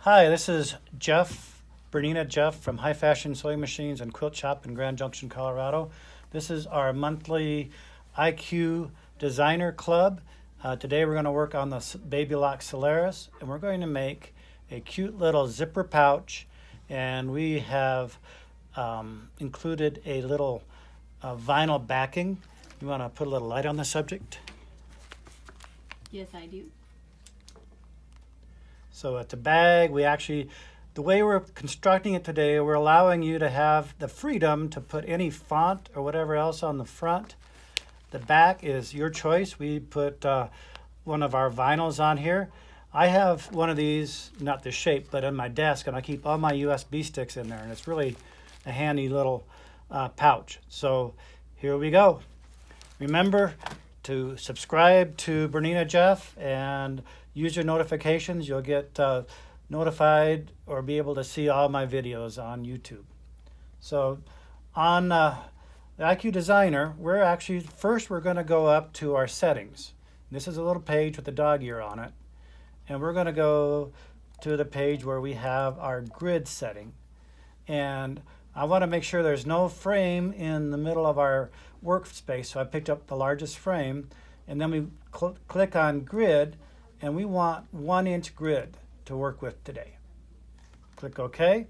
Hi, this is Bernina Jeff from High Fashion Sewing Machines and Quilt Shop in Grand Junction, Colorado. This is our monthly IQ Designer Club. Today we're going to work on the Baby Lock Solaris, and we're going to make a cute little zipper pouch, and we have included a little vinyl backing. You want to put a little light on the subject? Yes, I do. So it's a bag. The way we're constructing it today, we're allowing you to have the freedom to put any font or whatever else on the front. The back is your choice. We put one of our vinyls on here. I have one of these, not the shape, but on my desk, and I keep all my USB sticks in there, and it's really a handy little pouch. So here we go. Remember to subscribe to Bernina Jeff and use your notifications. You'll get notified or be able to see all my videos on YouTube. So on the IQ Designer, we're going to go up to our settings. This is a little page with the dog ear on it. And we're going to go to the page where we have our grid setting. And I want to make sure there's no frame in the middle of our workspace, so I picked up the largest frame, and then we click on grid, and we want 1-inch grid to work with today. Click OK.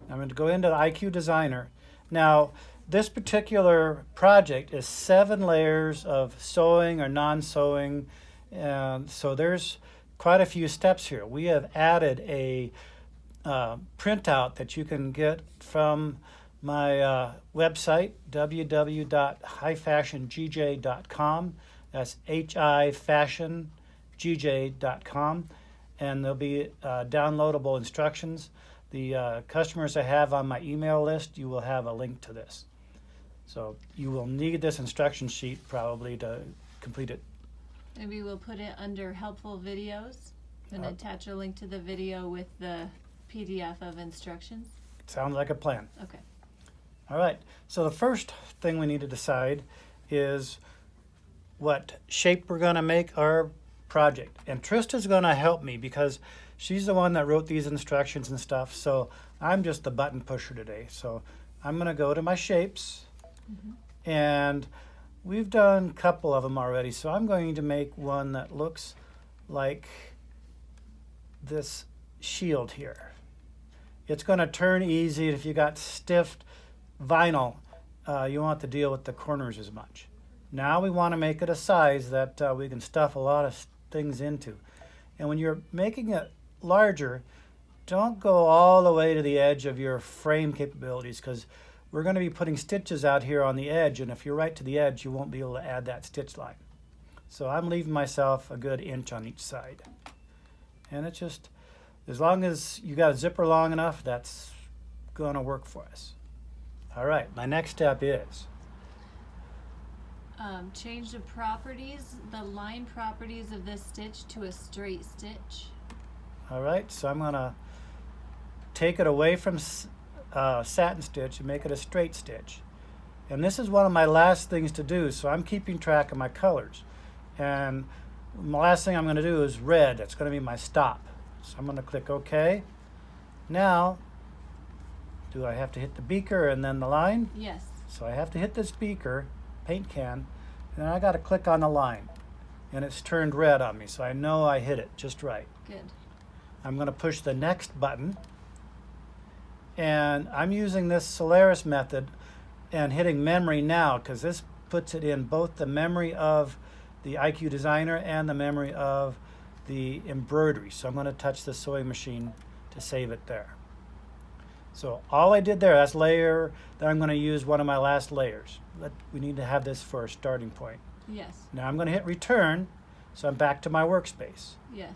I'm going to go into the IQ Designer. Now, this particular project is 7 layers of sewing or non-sewing, and so there's quite a few steps here. We have added a printout that you can get from my website, www.highfashiongj.com. That's hifashiongj.com, and there'll be downloadable instructions. The customers I have on my email list, you will have a link to this. So you will need this instruction sheet probably to complete it. Maybe we'll put it under helpful videos and attach a link to the video with the PDF of instructions. Sounds like a plan. Okay. All right. So the first thing we need to decide is what shape we're going to make our project. And Trista's going to help me because she's the one that wrote these instructions and stuff. So I'm just the button pusher today. So I'm going to go to my shapes. And we've done a couple of them already. So I'm going to make one that looks like this shield here. It's going to turn easy. If you got stiff vinyl, you won't have to deal with the corners as much. Now we want to make it a size that we can stuff a lot of things into. And when you're making it larger, don't go all the way to the edge of your frame capabilities, because we're going to be putting stitches out here on the edge, and if you're right to the edge, you won't be able to add that stitch line. So I'm leaving myself a good inch on each side. And it's just, as long as you got a zipper long enough, that's going to work for us. All right, my next step is change the line properties of this stitch to a straight stitch. all right. So I'm going to take it away from satin stitch and make it a straight stitch. And this is one of my last things to do, so I'm keeping track of my colors. And the last thing I'm going to do is red. That's going to be my stop. So I'm going to click OK. Now, do I have to hit the beaker and then the line? Yes. So I have to hit this beaker, paint can, and I got to click on the line. And it's turned red on me, so I know I hit it just right. Good. I'm going to push the next button. And I'm using this Solaris method and hitting memory now, because this puts it in both the memory of the IQ Designer and the memory of the embroidery. So I'm going to touch the sewing machine to save it there. So all I did there, that's layer, then I'm going to use one of my last layers. We need to have this for a starting point. Yes. Now I'm going to hit return, so I'm back to my workspace. Yes.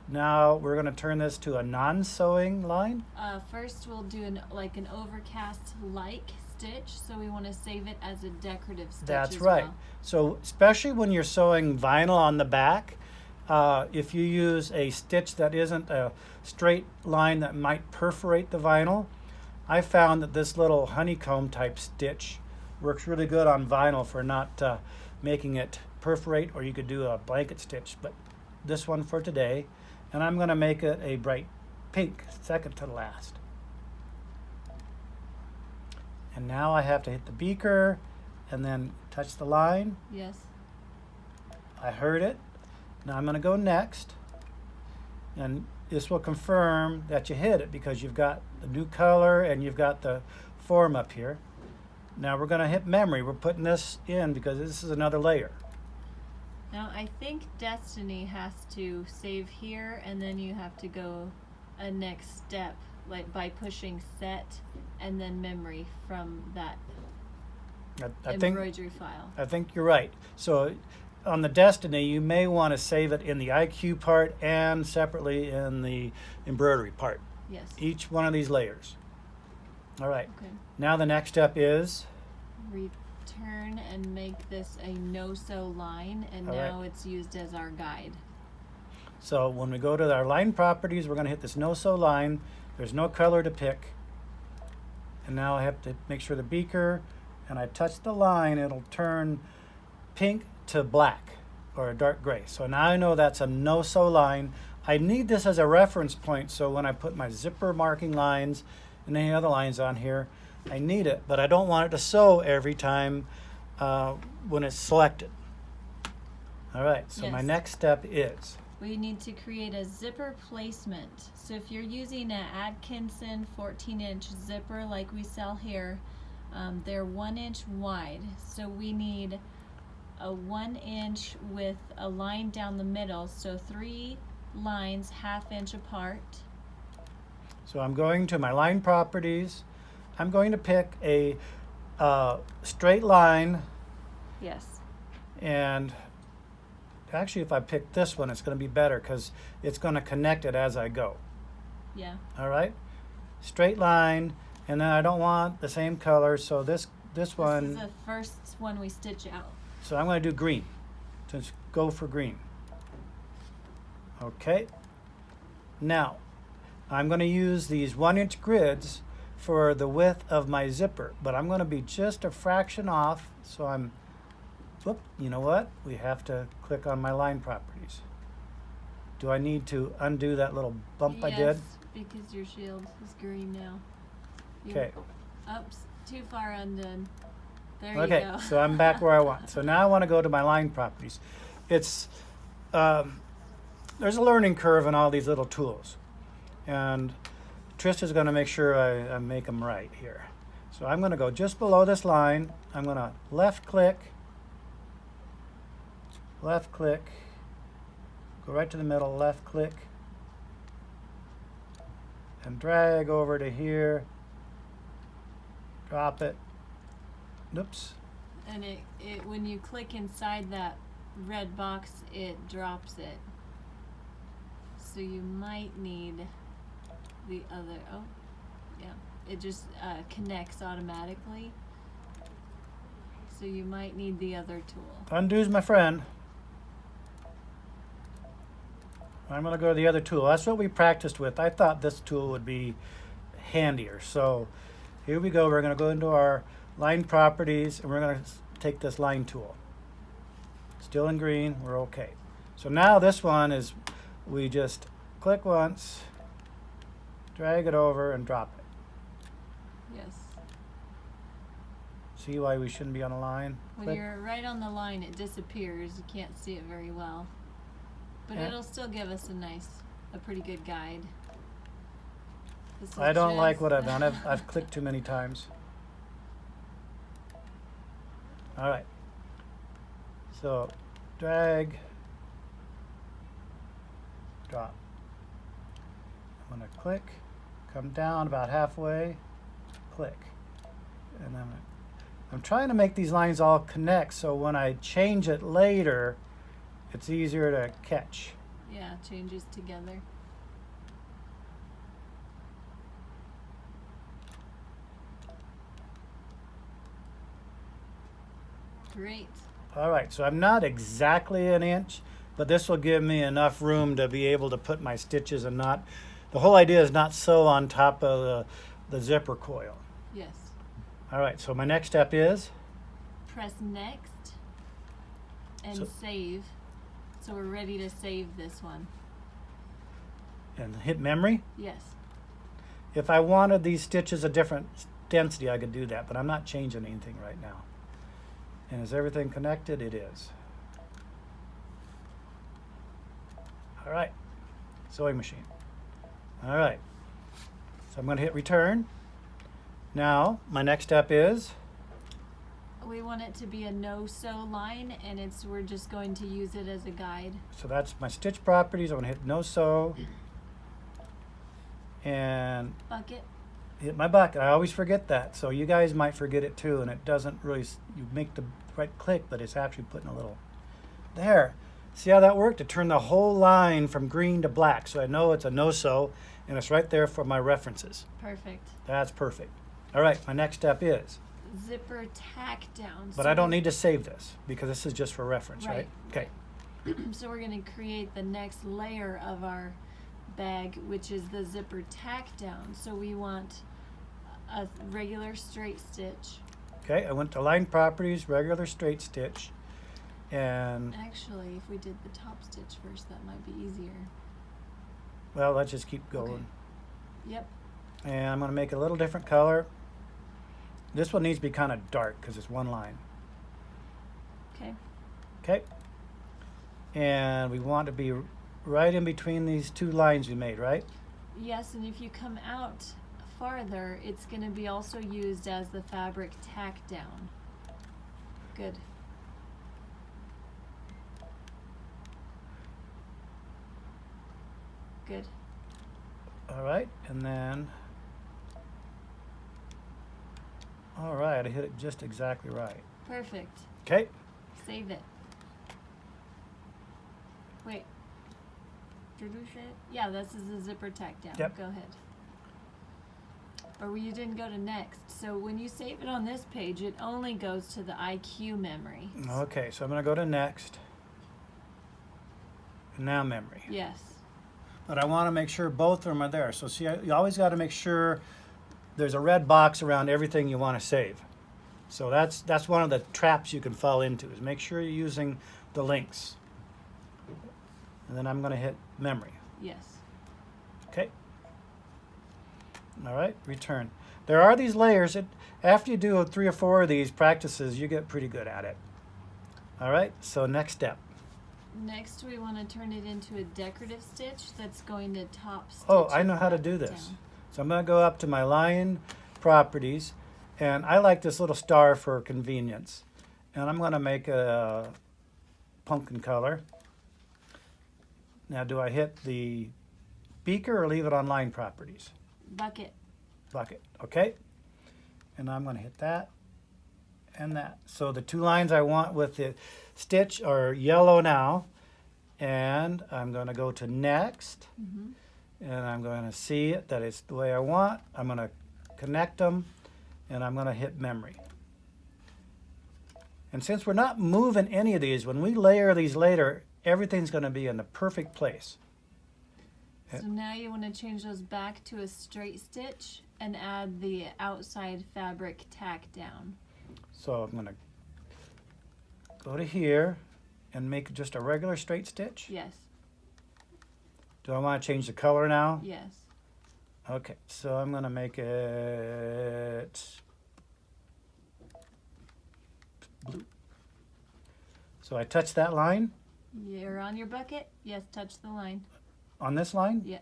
Now we're going to turn this to a non-sewing line. First we'll do an overcast-like stitch, so we want to save it as a decorative stitch. That's as right. well. So especially when you're sewing vinyl on the back, if you use a stitch that isn't a straight line that might perforate the vinyl, I found that this little honeycomb type stitch works really good on vinyl for not making it perforate, or you could do a blanket stitch. But this one for today and I'm going to make it a bright pink, second to the last. And now I have to hit the beaker and then touch the line. Yes. I heard it. Now I'm going to go next, and this will confirm that you hit it because you've got the new color and you've got the form up here. Now we're going to hit memory. We're putting this in because this is another layer. Now I think Destiny has to save here, and then you have to go a next step, like by pushing set and then memory from that embroidery file. I think you're right. So on the Destiny, you may want to save it in the IQ part and separately in the embroidery part. Yes. Each one of these layers. All right. Okay. Now the next step is Return and make this a no-sew line, and All now right. it's used as our guide. So when we go to our line properties, we're going to hit this no-sew line. There's no color to pick. And now I have to make sure the beaker, and I touch the line, it'll turn pink to black or a dark gray. So now I know that's a no-sew line. I need this as a reference point, so when I put my zipper marking lines and any other lines on here, I need it, but I don't want it to sew every time when it's selected. All right, so my Yes. next step is We need to create a zipper placement. So if you're using an Atkinson 14-inch zipper like we sell here, they're 1 inch wide. So we need a 1 inch with a line down the middle. So 3 lines 1/2 inch apart. So I'm going to my line properties. I'm going to pick a straight line, Yes. and actually if I pick this one, it's going to be better because it's going to connect it as I go. Yeah. All right? Straight line, and then I don't want the same color, so this This one, is the first one we stitch out. so I'm going to do green. Just go for green. Okay. Now, I'm going to use these 1-inch grids for the width of my zipper, but I'm going to be just a fraction off, so I'm, whoop, you know what? We have to click on my line properties. Do I need to undo that little bump I did? Yes, because your shield is green now. Okay. Oops, too far undone. There you Okay, go. so I'm back where I want. So now I want to go to my line properties. It's, there's a learning curve in all these little tools. And Trista's going to make sure I make them right here. So I'm going to go just below this line. I'm going to left click, go right to the middle, left click, and drag over to here, drop it. Oops. And it when you click inside that red box, it drops it. So you might need the other, oh, yeah. It just connects automatically. So you might need the other tool. Undo's my friend. I'm going to go to the other tool. That's what we practiced with. I thought this tool would be handier. So here we go. We're going to go into our line properties, and we're going to take this line tool. Still in green. We're okay. So now this one is, we just click once, drag it over, and drop it. Yes. See why we shouldn't be on a line? When Click. you're right on the line, it disappears. You can't see it very well. But Yeah. it'll still give us a pretty good guide. This will I don't like just- what I've done. I've clicked too many times. All right. So drag, drop. I'm going to click, come down about halfway, click. And then I'm trying to make these lines all connect so when I change it later, it's easier to catch. Yeah, changes together. Great. All right, so I'm not exactly an inch, but this will give me enough room to be able to put my stitches and not, the whole idea is not sew on top of the zipper coil. Yes. All right, so my next step is, Press next and So- save. So we're ready to save this one. and hit memory. Yes. If I wanted these stitches a different density, I could do that, but I'm not changing anything right now. And is everything connected? It is. All right, sewing machine. All right, so I'm going to hit return. Now, my next step is, We want it to be a no-sew line, and we're just going to use it as a guide. so that's my stitch properties. I'm going to hit no sew and Bucket. hit my bucket. I always forget that, so you guys might forget it too, and it doesn't really, you make the right click, but it's actually putting a little, there. See how that worked? It turned the whole line from green to black, so I know it's a no-sew, and it's right there for my references. Perfect. That's perfect. All right, my next step is, Zipper tack down. but I don't need to save this, because this is just for reference, right? Right. Okay. So we're going to create the next layer of our bag, which is the zipper tack down. So we want a regular straight stitch. Okay, I went to line properties, regular straight stitch, and, Actually, if we did the top stitch first, that might be easier. well, let's just keep going. Okay. Yep. And I'm going to make it a little different color. This one needs to be kind of dark because it's one line. Okay. Okay. And we want to be right in between these two lines we made, right? Yes, and if you come out farther, it's going to be also used as the fabric tack down. Good. Good. All right. And then, all right, I hit it just exactly right. Perfect. Okay. Save it. Wait. Did we say it? Yeah, this is the zipper tack down. Yep. Go ahead. Or you didn't go to next. So when you save it on this page, it only goes to the IQ memory. Okay, so I'm going to go to next. And now memory. Yes. But I want to make sure both of them are there. So see, you always got to make sure there's a red box around everything you want to save. So that's one of the traps you can fall into, is make sure you're using the links. And then I'm going to hit memory. Yes. Okay. All right, return. There are these layers. After you do 3 or 4 of these practices, you get pretty good at it. All right, so next step. Next, we want to turn it into a decorative stitch that's going to top stitch. Oh, I know how to it do this. down. So I'm going to go up to my line properties, and I like this little star for convenience. And I'm going to make a pumpkin color. Now, do I hit the beaker or leave it on line properties? Bucket. Bucket, okay. And I'm going to hit that and that. So the 2 lines I want with the stitch are yellow now. And I'm going to go to next. Mm-hmm. And I'm going to see it, that it's the way I want. I'm going to connect them, and I'm going to hit memory. And since we're not moving any of these, when we layer these later, everything's going to be in the perfect place. So now you want to change those back to a straight stitch and add the outside fabric tack down. So I'm going to go to here and make just a regular straight stitch. Yes. Do I want to change the color now? Yes. Okay, so I'm going to make it blue. So I touch that line You're on your bucket. Yes, touch the line. on this line. Yeah.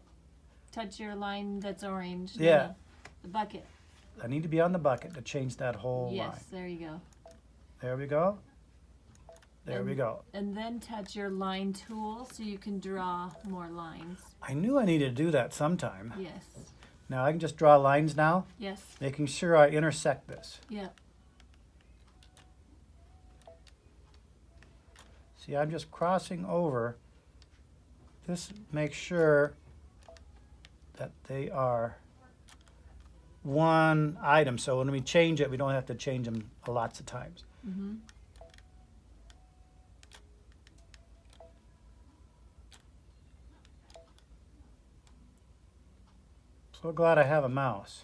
Touch your line that's orange. Yeah. The bucket. I need to be on the bucket to change that whole Yes, line. there you go. There we go. There we And- go. And then touch your line tool so you can draw more lines. I knew I needed to do that sometime. Yes. Now I can just draw lines now, Yes. making sure I intersect this. Yeah. See, I'm just crossing over. This makes sure that they are one item. So when we change it, we don't have to change them lots of times. Mm-hmm. So glad I have a mouse.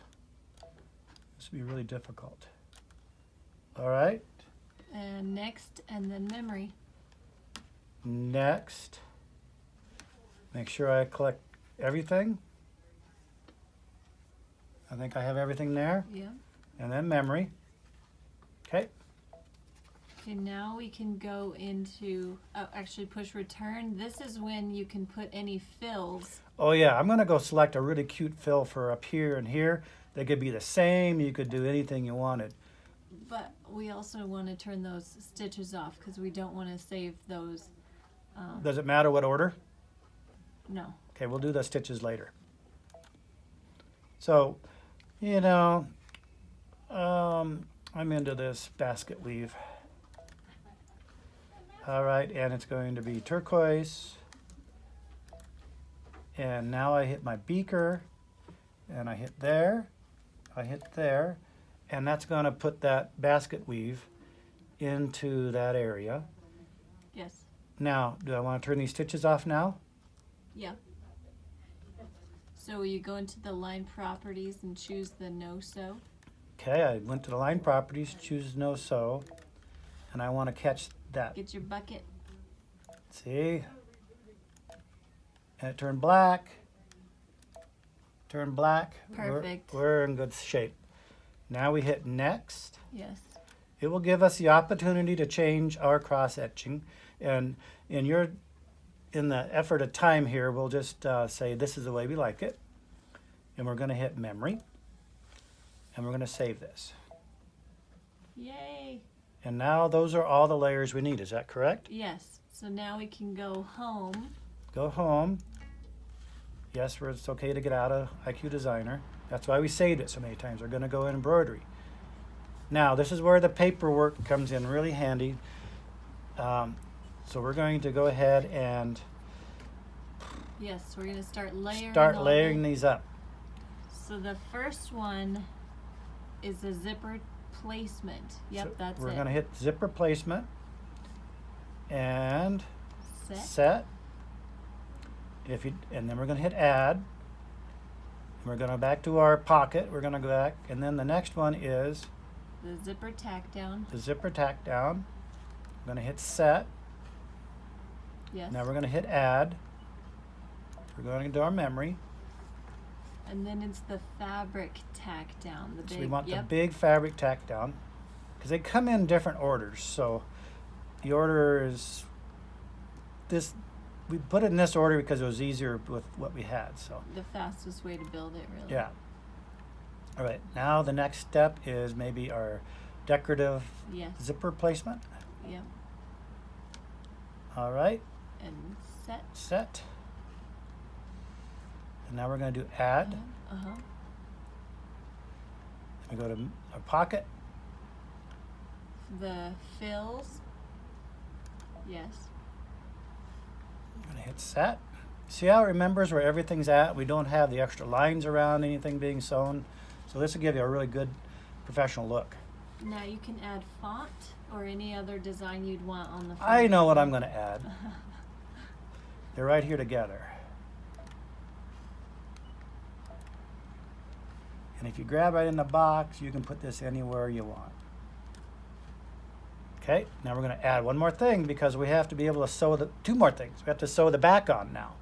This would be really difficult. All right, And next, and then memory. next. Make sure I click everything. I think I have everything there. Yeah. And then memory. Okay. Okay, now we can go into, actually push return. This is when you can put any fills. Oh yeah, I'm gonna go select a really cute fill for up here and here. They could be the same. You could do anything you wanted. But we also want to turn those stitches off because we don't want to save those. Does it matter what order? No. Okay, we'll do the stitches later. So, you know, I'm into this basket weave. All right, and it's going to be turquoise. And now I hit my beaker, and I hit there, and that's going to put that basket weave into that area. Yes. Now, do I want to turn these stitches off now? Yeah. So you go into the line properties and choose the no sew. Okay, I went to the line properties, choose no sew, and I want to catch that. Get your bucket. See? And it turned black. Turned black. Perfect. We're in good shape. Now we hit next. Yes. It will give us the opportunity to change our cross etching. And in the effort of time here, we'll just say this is the way we like it. And we're going to hit memory. And we're going to save this. Yay. And now those are all the layers we need. Is that correct? Yes. So now we can go home. Go home. Yes, it's okay to get out of IQ Designer. That's why we saved it so many times. We're going to go in embroidery. Now, this is where the paperwork comes in really handy. So we're going to go ahead and Yes, we're going to start layering. layering these up. So the first one is a zipper placement. Yep, So that's we're it. going to hit zipper placement and Set. And then we're going to hit add. And we're going to back to our pocket. We're going to go back, and then the next one is The zipper tack down. the zipper tack down. I'm going to hit set. Yes. Now we're going to hit add. We're going to do our memory. And then it's the fabric tack down. The big. So we want yep. the big fabric tack down because they come in different orders. So the order is this. We put it in this order because it was easier with what we had. So The fastest way to build it, really. yeah. All right. Now the next step is maybe our decorative Yes. zipper placement. Yep. All right. And set. Set. And now we're going to do add. Uh-huh. We go to our pocket. The fills. Yes. I'm going to hit set. See how it remembers where everything's at? We don't have the extra lines around anything being sewn. So this will give you a really good professional look. Now you can add font or any other design you'd want on the front. I know what I'm going to add. They're right here together. And if you grab right in the box, you can put this anywhere you want. Okay, now we're going to add one more thing because we have to be able to sew two more things. We have to sew the back on now.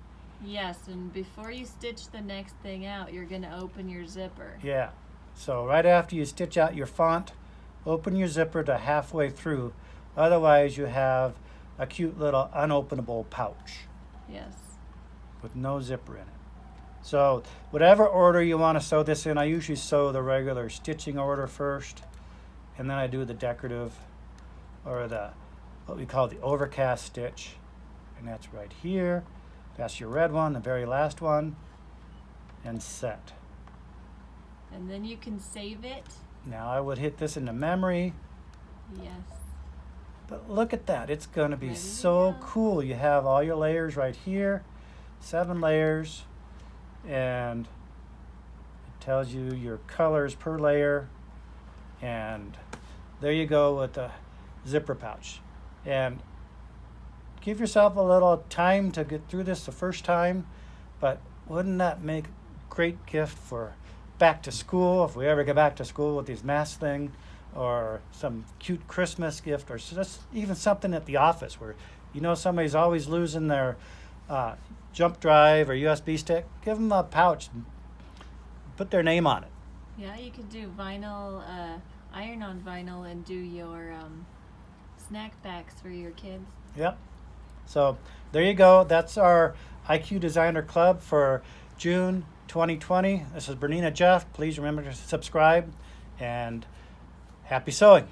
Yes, and before you stitch the next thing out, you're going to open your zipper. Yeah, so right after you stitch out your font, open your zipper to halfway through. Otherwise, you have a cute little unopenable pouch Yes. with no zipper in it. So whatever order you want to sew this in, I usually sew the regular stitching order first, and then I do the decorative or what we call the overcast stitch, and that's right here. That's your red one, the very last one, and set. And then you can save it. Now I would hit this into memory, Yes. but look at that. It's going to be Ready to so go. cool. You have all your layers right here, 7 layers, and it tells you your colors per layer, and there you go with the zipper pouch. And give yourself a little time to get through this the first time, but wouldn't that make a great gift for back to school, if we ever get back to school with these masks thing, or some cute Christmas gift, or just even something at the office where you know somebody's always losing their jump drive or USB stick, give them a pouch. Put their name on it. Yeah, you could do vinyl, iron-on vinyl, and do your snack packs for your kids. Yep. So there you go. That's our IQ Designer Club for June 2020. This is Bernina Jeff. Please remember to subscribe, and happy sewing.